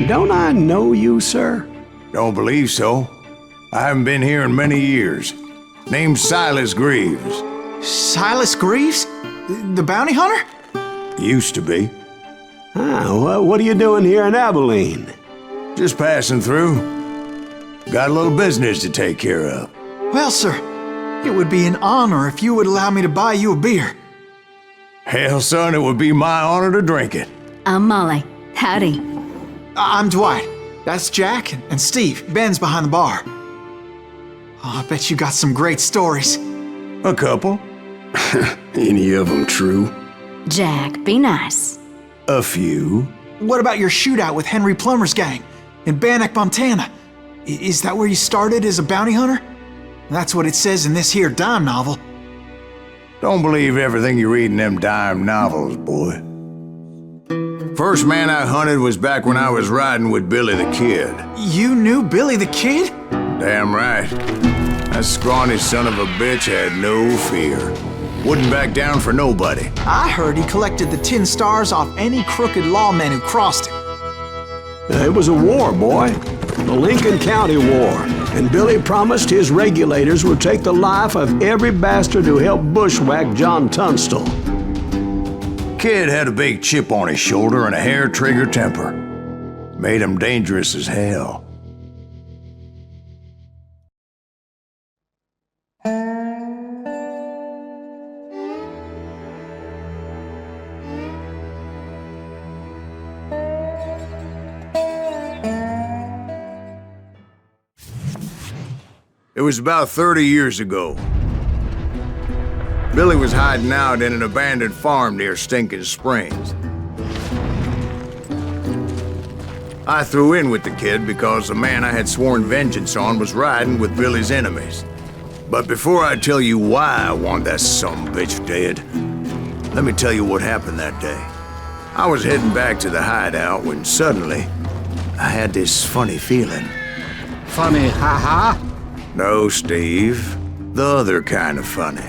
Don't I know you, sir? Don't believe so. I haven't been here in many years. Name's Silas Greaves. Silas Greaves? The bounty hunter? Used to be. Well, what are you doing here in Abilene? Just passing through. Got a little business to take care of. Well, sir, it would be an honor if you would allow me to buy you a beer. Hell, son, it would be my honor to drink it. I'm Molly. Howdy. I'm Dwight. That's Jack and Steve. Ben's behind the bar. Oh, I bet you got some great stories. A couple. Any of them true? Jack, be nice. A few. What about your shootout with Henry Plummer's gang in Bannock, Montana? Is that where you started as a bounty hunter? That's what it says in this here dime novel. Don't believe everything you read in them dime novels, boy. First man I hunted was back when I was riding with Billy the Kid. You knew Billy the Kid? Damn right. That scrawny son of a bitch had no fear. Wouldn't back down for nobody. I heard he collected the 10 stars off any crooked lawmen who crossed him. It was a war, boy. The Lincoln County War. And Billy promised his regulators would take the life of every bastard who helped bushwhack John Tunstall. Kid had a big chip on his shoulder and a hair-trigger temper. Made him dangerous as hell. It was about 30 years ago. Billy was hiding out in an abandoned farm near Stinking Springs. I threw in with the kid because the man I had sworn vengeance on was riding with Billy's enemies. But before I tell you why I want that sumbitch dead, let me tell you what happened that day. I was heading back to the hideout when suddenly I had this funny feeling. Funny, haha? No, Steve. The other kind of funny.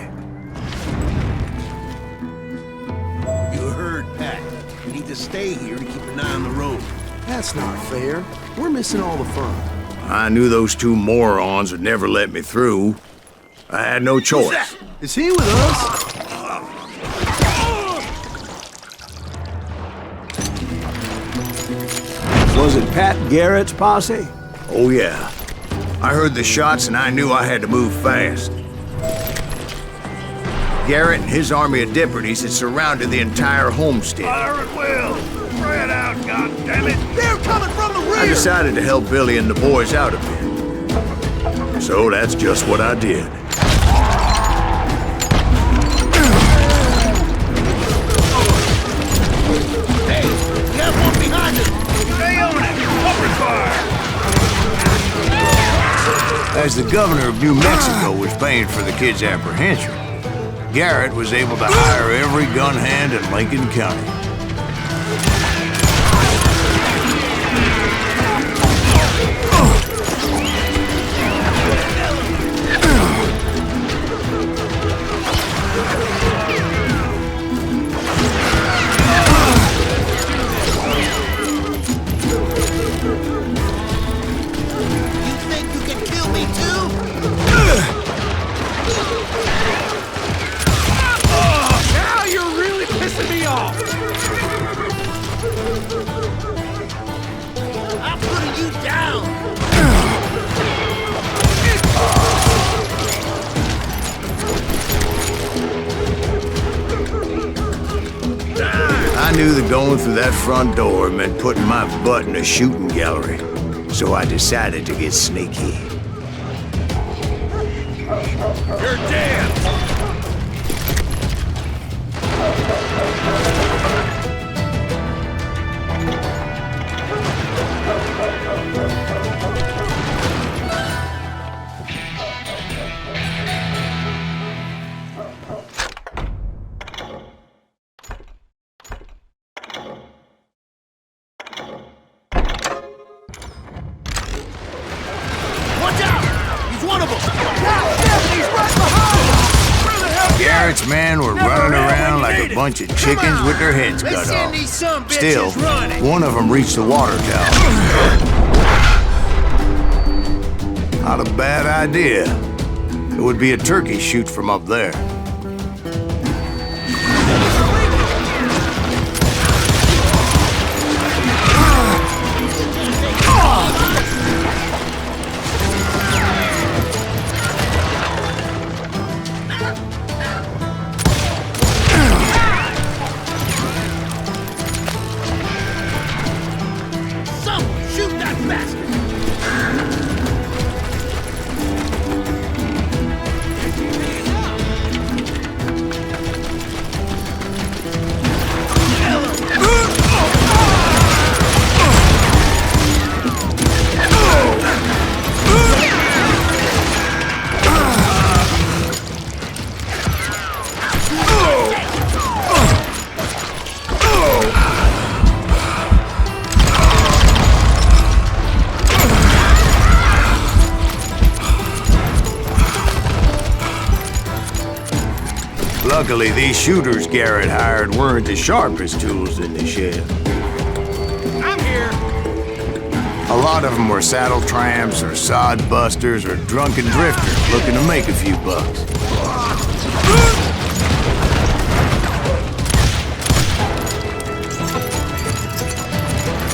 You heard, Pat. We need to stay here to keep an eye on the road. That's not fair. We're missing all the fun. I knew those two morons would never let me through. I had no choice. Is he with us? Was it Pat Garrett's posse? Oh, yeah. I heard the shots and I knew I had to move fast. Garrett and his army of deputies had surrounded the entire homestead. Fire at will! Spread out, goddammit! They're coming from the rear! I decided to help Billy and the boys out a bit. So that's just what I did. Hey, we have one behind us! Stay on it! Cover fire! As the governor of New Mexico was paying for the kid's apprehension, Garrett was able to hire every gun hand in Lincoln County. I knew that going through that front door meant putting my butt in a shooting gallery, so I decided to get sneaky. You're dead! Watch out! He's one of them! He's right behind! bunch of chickens with their heads cut Let's send off. these some bitches Still, running. one of them reached the water tower. Not a bad idea. It would be a turkey shoot from up there. Someone shoot that bastard! Luckily, these shooters Garrett hired weren't the sharpest tools in the shed. I'm here! A lot of them were saddle tramps or sod busters or drunken drifters looking to make a few bucks.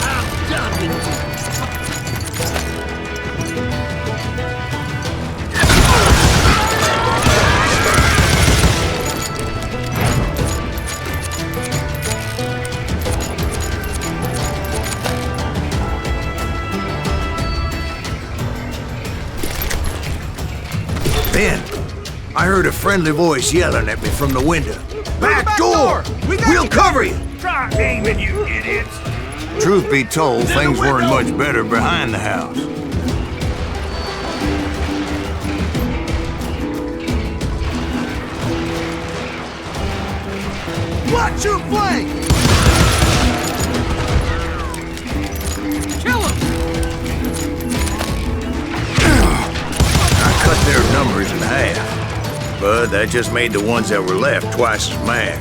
I'm done with you! Then, I heard a friendly voice yelling at me from the window. Back door! We'll cover you! Try aiming, you idiots! Truth be told, things weren't much better behind the house. Watch your flank! Kill him! I cut their numbers in half, but that just made the ones that were left twice as mad.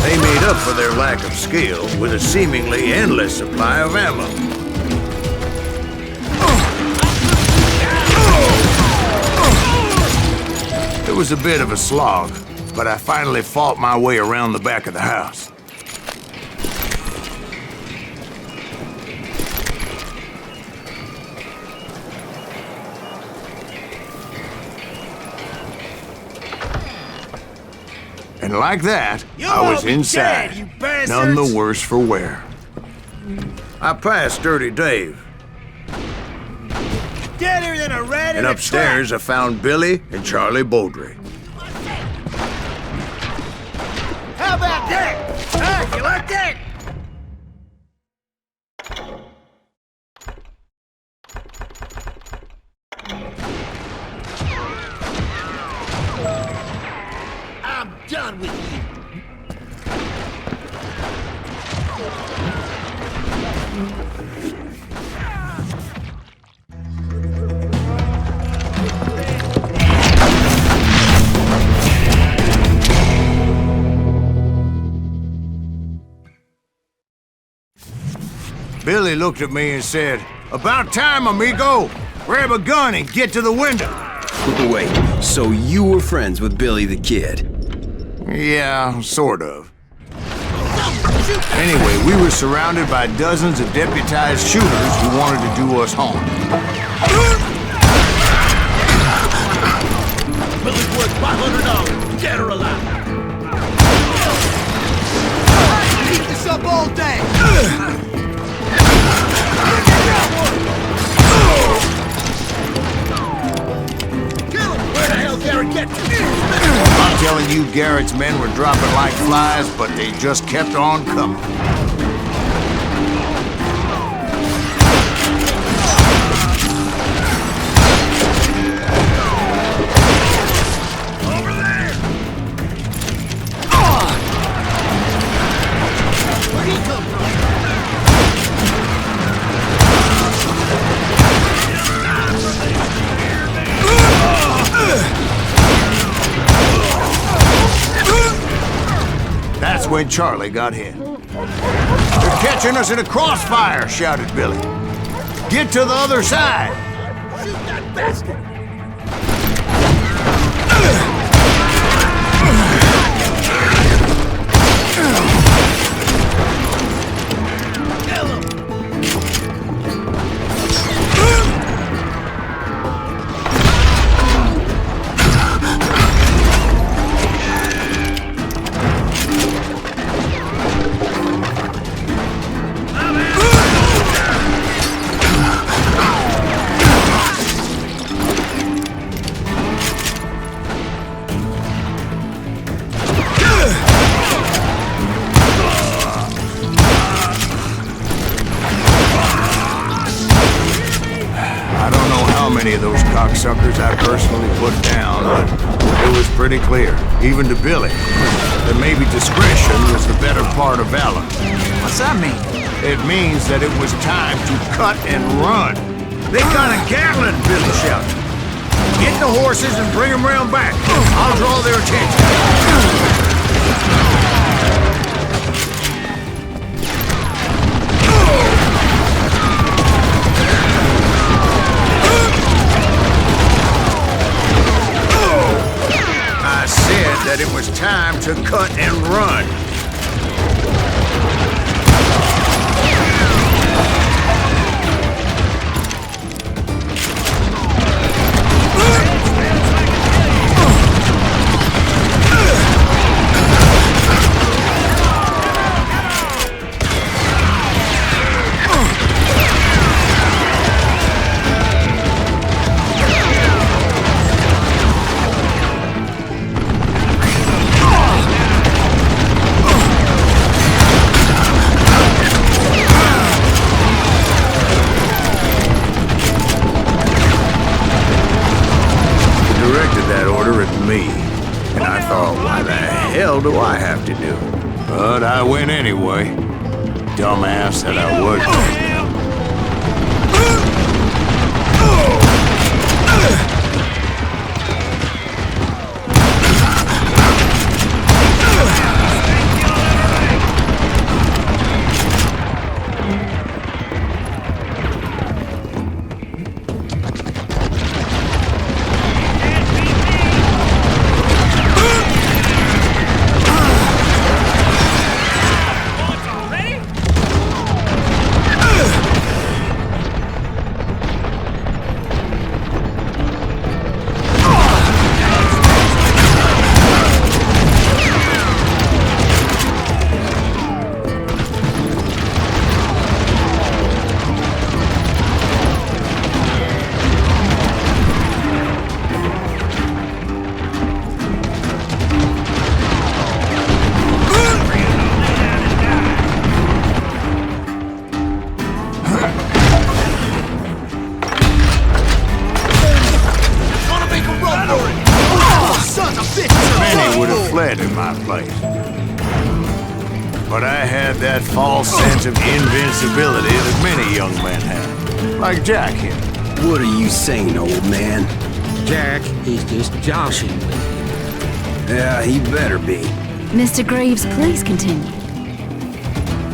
They made up for their lack of skill with a seemingly endless supply of ammo. It was a bit of a slog, but I finally fought my way around the back of the house. And like that, I was inside, dead, you bastards! none the worse for wear. I passed Dirty Dave, Deader than a rat in and a upstairs I found Billy and Charlie Beaudry. How about that? Huh? You like that? I'm done with you. Billy looked at me and said, "About time, amigo! Grab a gun and get to the window!" Wait, so you were friends with Billy the Kid? Yeah, sort of. Anyway, we were surrounded by dozens of deputized shooters who wanted to do us harm. Billy's worth $500, dead or alive. Keep this up all day. Kill him! Where the hell Garrett get to? I'm telling you, Garrett's men were dropping like flies, but they just kept on coming. when Charlie got hit. "They're catching us in a crossfire," shouted Billy. "Get to the other side!" Shoot that bastard! Of those cocksuckers I personally put down, but it was pretty clear, even to Billy, that maybe discretion was the better part of valor. What's that mean? It means that it was time to cut and run. "They got a Gatling," Billy shouted. "Get the horses and bring them round back. I'll draw their attention." That it was time to cut and run. Do I have to do? But I went anyway. Dumbass that I was. But I had that false sense of invincibility that many young men have. Like Jack here. What are you saying, old man? Jack, he's just joshing with you. Yeah, he better be. Mr. Greaves, please continue.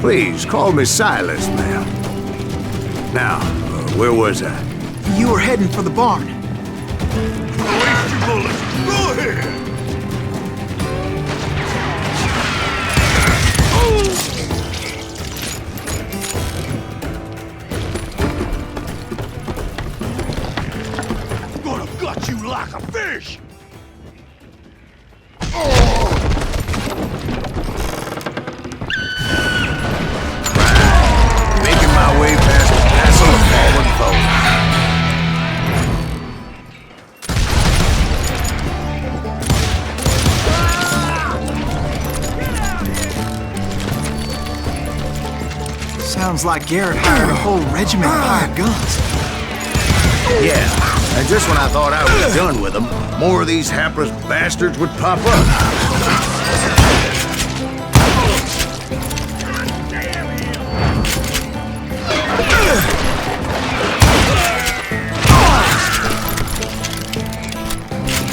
Please, call me Silas, ma'am. Now, where was I? You were heading for the barn. Waste your bullets. Go ahead. I'm gonna gut you like a fish. Making my way past the castle of fallen foes. Sounds like Garrett hired a whole regiment of hired guns. Yeah, and just when I thought I was done with them, more of these hapless bastards would pop up.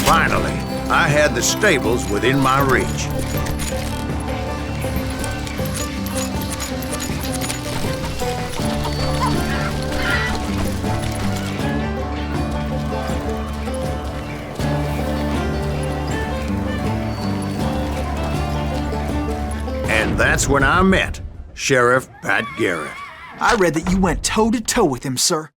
Finally, I had the stables within my reach. when I met Sheriff Pat Garrett. I read that you went toe-to-toe with him, sir.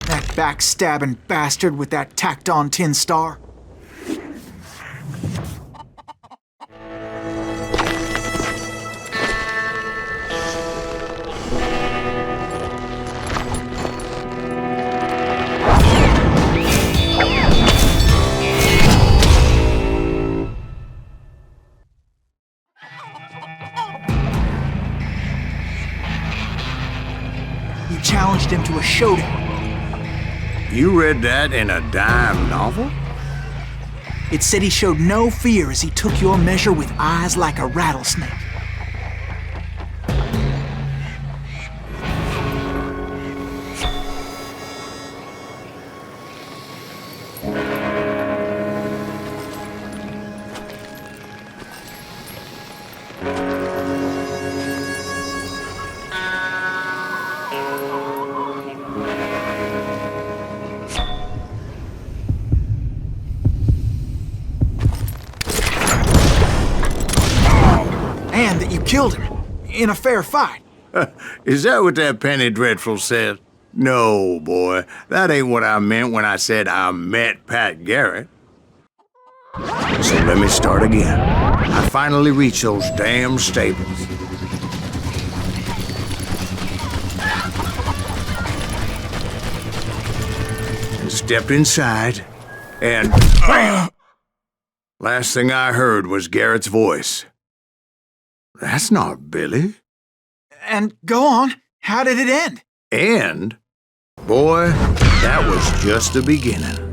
That backstabbing bastard with that tacked-on tin star. You challenged him to a showdown. You read that in a dime novel? It said he showed no fear as he took your measure with eyes like a rattlesnake. And that you killed him in a fair fight. Is that what that Penny Dreadful said? No, boy. That ain't what I meant when I said I met Pat Garrett. So let me start again. I finally reached those damn stables. And stepped inside, and last thing I heard was Garrett's voice. That's not Billy. And go on, how did it end? And, boy, that was just the beginning.